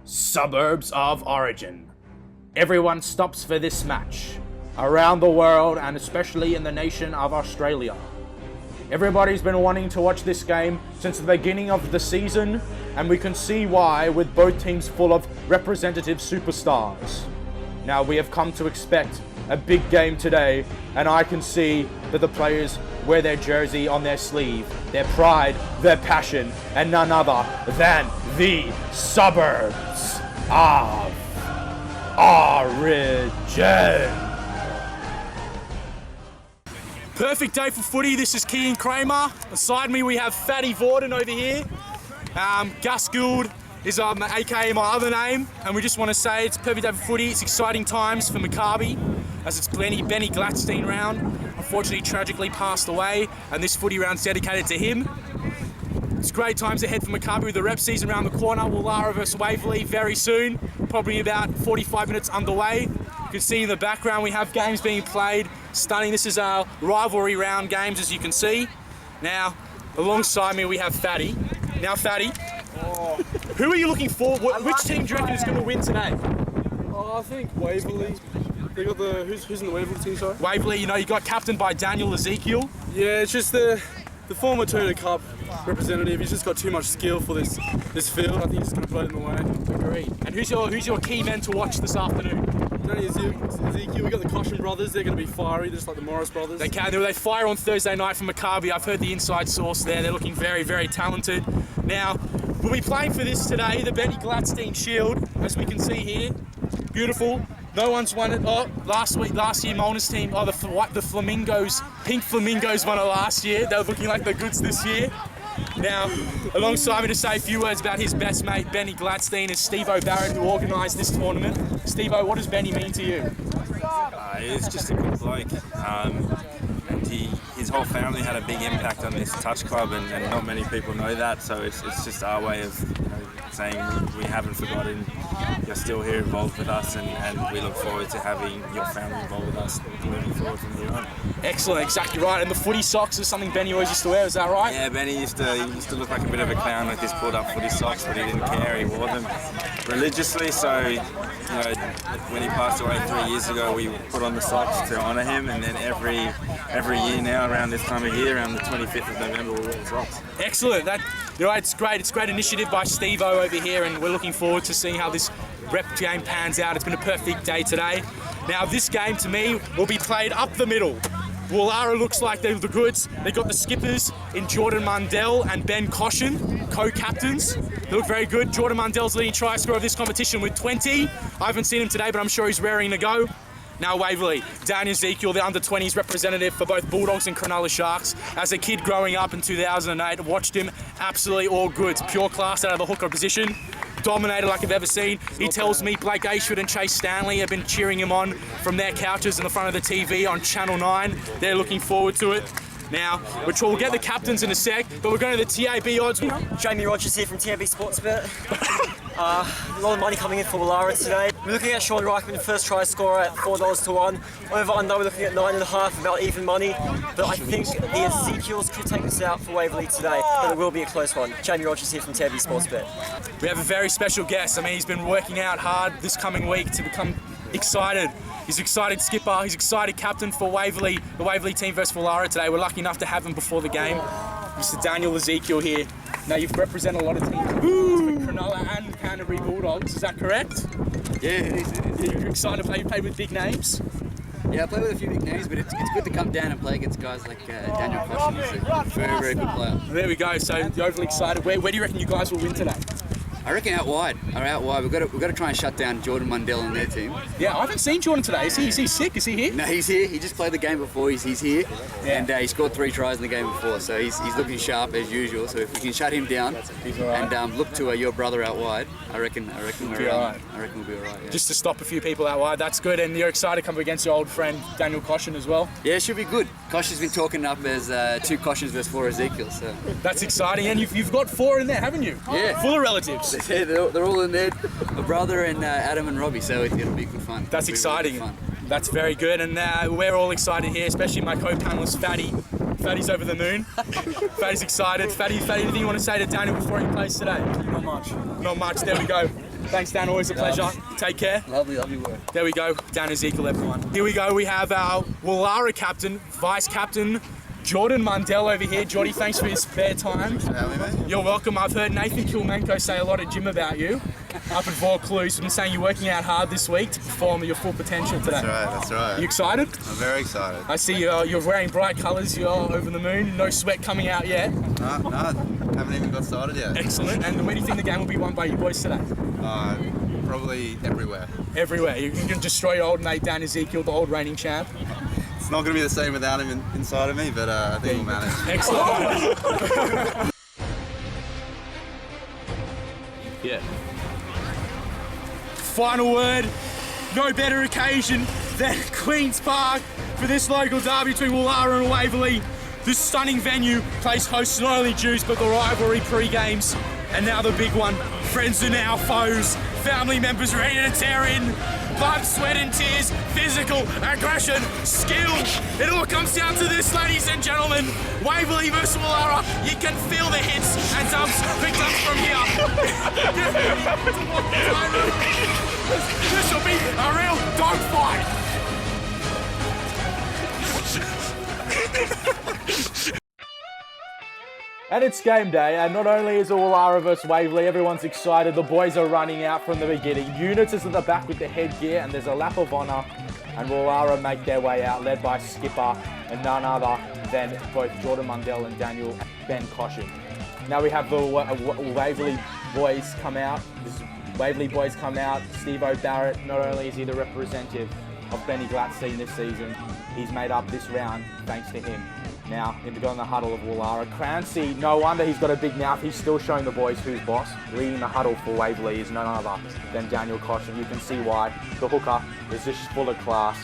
Suburbs of Origin. Everyone stops for this match, around the world and especially in the nation of Australia. Everybody's been wanting to watch this game since the beginning of the season, and we can see why with both teams full of representative superstars. Now we have come to expect a big game today, and I can see that the players wear their jersey on their sleeve, their pride, their passion, and none other than the Suburbs of Origin. Perfect day for footy. This is Keyan Kramer. Beside me we have Fatty Vorden over here. Gus Gould is aka my other name, and we just want to say it's a perfect day for footy. It's exciting times for Maccabi, as it's Benny Gladstein round. Unfortunately, tragically passed away, and this footy round's dedicated to him. It's great times ahead for Maccabi with the rep season around the corner. Woollahra versus Waverley very soon, probably about 45 minutes underway. You can see in the background we have games being played. Stunning. This is our rivalry round games, as you can see. Now, alongside me we have Fatty. Now, Fatty, who are you looking for? Which team do you reckon is going to win today? I think Waverley. They got who's in the Waverley team, sorry? Waverley, you know, you got captained by Daniel Ezekiel. Yeah, it's just the former Turner Cup representative. He's just got too much skill for this field. I think he's going to play it in the way. Agreed. And who's your key men to watch this afternoon? Danny Ezekiel. We got the Caution brothers. They're going to be fiery, just like the Morris brothers. They fire on Thursday night for Maccabi. I've heard the inside source there. They're looking very, very talented. Now, we'll be playing for this today, the Benny Gladstein Shield, as we can see here. Beautiful. No one's won it. Oh, last year, Molna's team, the Flamingos, Pink Flamingos won it last year. They were looking like the goods this year. Now, alongside me to say a few words about his best mate, Benny Gladstein, is Steve O'Barrett, who organised this tournament. Steve-O, what does Benny mean to you? He's just a good bloke. And his whole family had a big impact on this touch club, and not many people know that. So it's just our way of saying we haven't forgotten. You're still here involved with us, and we look forward to having your family involved with us moving forward from here on. Excellent, exactly right. And the footy socks is something Benny always used to wear, is that right? Yeah, Benny used to look like a bit of a clown with his pulled up footy socks, but he didn't care. He wore them religiously. So, when he passed away 3 years ago, we put on the socks to honour him, and then every year now around this time of year, around the 25th of November, we wear the socks. Excellent. It's great. It's a great initiative by Steve-O over here, and we're looking forward to seeing how this rep game pans out. It's been a perfect day today. Now, this game to me will be played up the middle. Woollahra looks like they're the goods. They got the skippers in Jordan Mundell and Ben Caution, co-captains. They look very good. Jordan Mundell's leading try scorer of this competition with 20. I haven't seen him today, but I'm sure he's raring to go. Now Waverley, Daniel Ezekiel, the under-20s representative for both Bulldogs and Cronulla Sharks. As a kid growing up in 2008, watched him absolutely all goods. Pure class out of the hooker position. Dominated like I've ever seen. He tells me Blake Ashford and Chase Stanley have been cheering him on from their couches in the front of the TV on Channel 9. They're looking forward to it. Now, we'll get the captains in a sec, but we're going to the TAB odds. Jamie Rogers here from TAB Sportsbet. A lot of money coming in for Woollahra today. We're looking at Sean Reichman, first try scorer at $4 to 1. Over under, we're looking at 9.5, about even money. But I think the Ezekiels could take this out for Waverley today, but it will be a close one. Jamie Rogers here from TAB Sportsbet. We have a very special guest. I mean, he's been working out hard this coming week to become excited. He's excited skipper, he's excited captain for Waverley, the Waverley team versus Woollahra today. We're lucky enough to have him before the game. Mr. Daniel Ezekiel here. Now, you've represented a lot of teams, Cronulla and Canterbury Bulldogs, is that correct? Yeah, it is. You're excited to play with big names? Yeah, I play with a few big names, but it's good to come down and play against guys like Daniel Caution. He's a very, very good player. There we go, so you're overly excited. Where do you reckon you guys will win today? I reckon out wide. We've got to try and shut down Jordan Mundell and their team. Yeah, I haven't seen Jordan today. Is he sick? Is he here? No, he's here. He just played the game before. He's here, and he scored 3 tries in the game before. So he's looking sharp as usual. So if we can shut him down and look to your brother out wide, I reckon we'll be all right. Yeah. Just to stop a few people out wide, that's good. And you're excited to come up against your old friend Daniel Caution as well. Yeah, it should be good. Caution's been talking up as 2 Cautions versus 4 Ezekiel. So that's exciting. And you've got 4 in there, haven't you? Yeah, full of relatives. Yeah, they're all in there. My brother and Adam and Robbie. So it'll be good fun. That's exciting. Really fun. That's very good, and we're all excited here, especially my co-panelist Fatty. Fatty's over the moon. Fatty's excited. Fatty, anything you want to say to Daniel before he plays today? Not much. Not much. There we go. Thanks, Dan. Always a pleasure. Take care. Lovely work. There we go. Dan Ezekiel, everyone. Here we go. We have our Woollahra captain, vice captain, Jordan Mundell over here. Jordy, thanks for your spare time. Thanks for having me, mate. You're welcome. I've heard Nathan Kilmenko say a lot at gym about you. Up at Vaucluse. He's been saying you're working out hard this week to perform at your full potential today. That's right. You excited? I'm very excited. I see you're wearing bright colours. You're over the moon. No sweat coming out yet. No, haven't even got started yet. Excellent. And where do you think the game will be won by you boys today? Probably everywhere. Everywhere. You can destroy your old mate Dan Ezekiel, the old reigning champ. It's not going to be the same without him inside of me, but I think we'll manage. Excellent. Yeah. Final word. No better occasion than Queen's Park for this local derby between Woollahra and Waverley. This stunning venue plays host to not only Jews but the rivalry pre-games. And now the big one. Friends are now foes. Family members ready to tear in. Blood, sweat and tears, physical, aggression, skill. It all comes down to this, ladies and gentlemen. Waverley versus Woollahra. You can feel the hits and dumps, big dumps from here. This will be a real dogfight. And it's game day, and not only is it Woollahra versus Waverley, everyone's excited. The boys are running out from the beginning. Units is at the back with the headgear, and there's a lap of honour, and Woollahra make their way out, led by Skipper and none other than both Jordan Mundell and Ben Caution. Now we have the Waverley boys come out. Steve-O Barrett, not only is he the representative of Benny Glatstein this season, he's made up this round thanks to him. Now, in the huddle of Woollahra. Crancy, no wonder he's got a big mouth. He's still showing the boys who's boss. Leading the huddle for Waverley is none other than Daniel Caution. You can see why. The hooker is just full of class.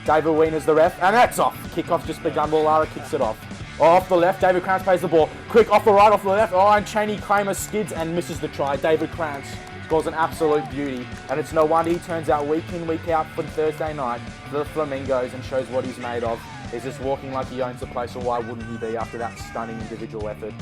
David Wiener's the ref, and that's off. Kickoff just begun. Woollahra kicks it off. Off the left, David Krantz plays the ball. Quick, off the right, off the left. Oh, and Cheney Kramer skids and misses the try. David Krantz scores an absolute beauty. And it's no wonder he turns out week in, week out for Thursday night for the Flamingos and shows what he's made of. He's just walking like he owns the place, so why wouldn't he be after that stunning individual effort?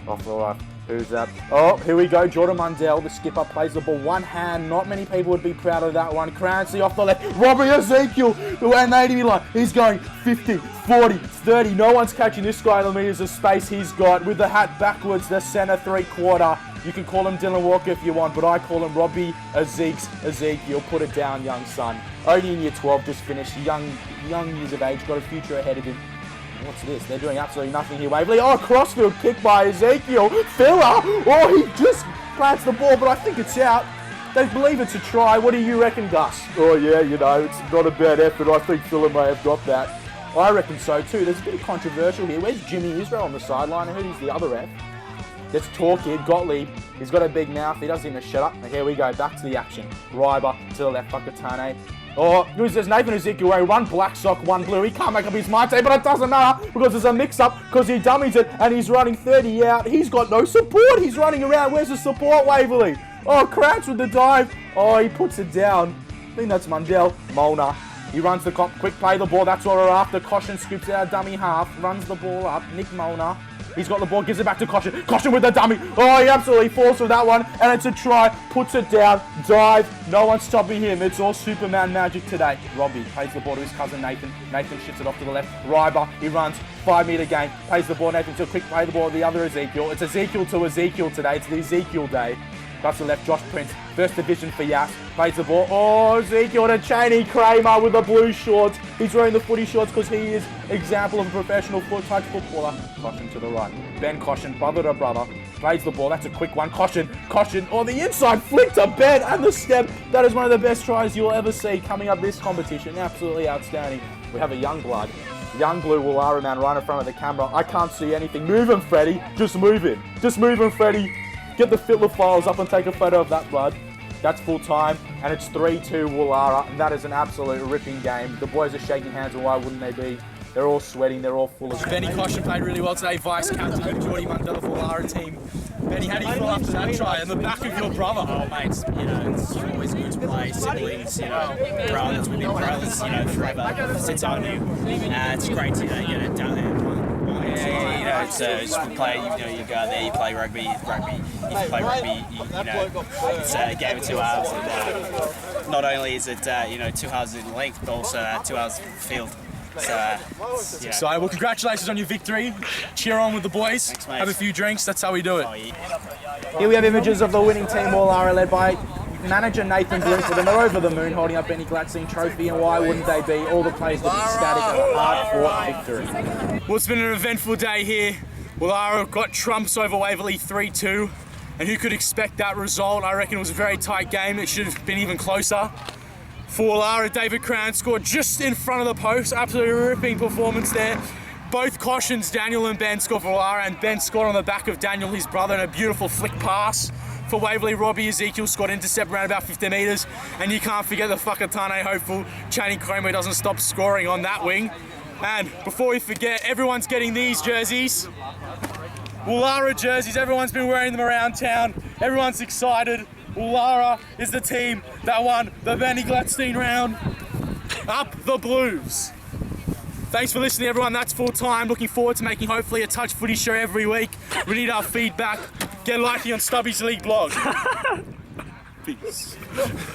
Off the left. Who's that? Oh, here we go. Jordan Mundell, the skipper, plays the ball. One hand. Not many people would be proud of that one. Crancy off the left. Robbie Ezekiel, the 180 line. He's going 50, 40, 30. No one's catching this guy in the meters of space he's got. With the hat backwards, the center 3/4. You can call him Dylan Walker if you want, but I call him Robbie Ezekiel. Put it down, young son. Only in year 12, just finished. Young years of age, got a future ahead of him. What's this? They're doing absolutely nothing here. Waverley. Oh, crossfield kick by Ezekiel. Filler. Oh, he just plants the ball, but I think it's out. They believe it's a try. What do you reckon, Gus? Oh, yeah, it's not a bad effort. I think Filler may have got that. I reckon so, too. There's a bit of controversial here. Where's Jimmy Israel on the sideline? And who's the other ref? Let's talk here. Gottlieb. He's got a big mouth. He doesn't even shut up. And here we go. Back to the action. Ryber to the left. Fakatane. Oh, who's this? Nathan Ezekiel wearing one black sock, one blue. He can't make up his mind, but it doesn't matter because there's a mix-up because he dummies it and he's running 30 out. He's got no support. He's running around. Where's the support, Waverley? Oh, Krantz with the dive. Oh, he puts it down. I think that's Mundell. Molnar. He runs the cop. Quick play the ball. That's what we're after. Caution scoops out a dummy half. Runs the ball up. Nick Molnar. He's got the ball, gives it back to Caution. Caution with the dummy. Oh, he absolutely falls for that one. And it's a try. Puts it down. Dive. No one's stopping him. It's all Superman magic today. Robbie plays the ball to his cousin Nathan. Nathan shits it off to the left. Ryber. He runs 5 meter gain. Plays the ball. Nathan to quick play the ball to the other Ezekiel. It's Ezekiel to Ezekiel today. It's the Ezekiel day. That's the left. Josh Prince. First division for Yas. Plays the ball. Oh, Ezekiel to Cheney Kramer with the blue shorts. He's wearing the footy shorts because he is example of a professional touch footballer. Caution to the right. Ben Caution, brother to brother. Plays the ball. That's a quick one. Caution. Oh, the inside flick to Ben and the step. That is one of the best tries you'll ever see coming up this competition. Absolutely outstanding. We have a young blood. Young blue Woollahra man right in front of the camera. I can't see anything. Move him, Freddie. Just move him. Just move him, Freddie. Get the Fitler files up and take a photo of that blood. That's full time, and it's 3-2 Woollahra, and that is an absolute ripping game. The boys are shaking hands, and why wouldn't they be? They're all sweating, they're all full of... Benny Caution played really well today, vice captain, Jordy Mundell of the Woollahra team. Benny, how do you feel after that try and the back of your brother? Oh, mate, it's always good to play siblings, brothers within brothers, forever since I knew. It's great to get it done there. It's we play. You go there, you play rugby. if you play rugby, it's a game of 2 hours, and not only is it 2 hours in length, but also 2 hours field. So, Excited. Well, congratulations on your victory. Cheer on with the boys. Thanks, mate. Have a few drinks. That's how we do it. Oh, yeah. Here we have images of the winning team Wallara led by manager Nathan Bloomfield, and they're over the moon holding up Benny Gladstein trophy, and why wouldn't they be? All the players will be ecstatic at a hard-fought victory. Well, it's been an eventful day here. Wallara got trumps over Waverley 3-2, and who could expect that result? I reckon it was a very tight game. It should have been even closer. For Wallara, David Crown scored just in front of the post. Absolutely ripping performance there. Both cautions, Daniel and Ben, scored for Wallara, and Ben scored on the back of Daniel, his brother, and a beautiful flick pass. For Waverley, Robbie Ezekiel scored intercept around about 50 metres, and you can't forget the Whakatane hopeful Channing Kramer doesn't stop scoring on that wing. And before we forget, everyone's getting these jerseys. Wallara jerseys, everyone's been wearing them around town. Everyone's excited. Wallara is the team that won the Benny Gladstein round. Up the Blues. Thanks for listening, everyone. That's full time. Looking forward to making hopefully a touch footy show every week. We need our feedback. Get likely on Stubbie's League blog. Peace.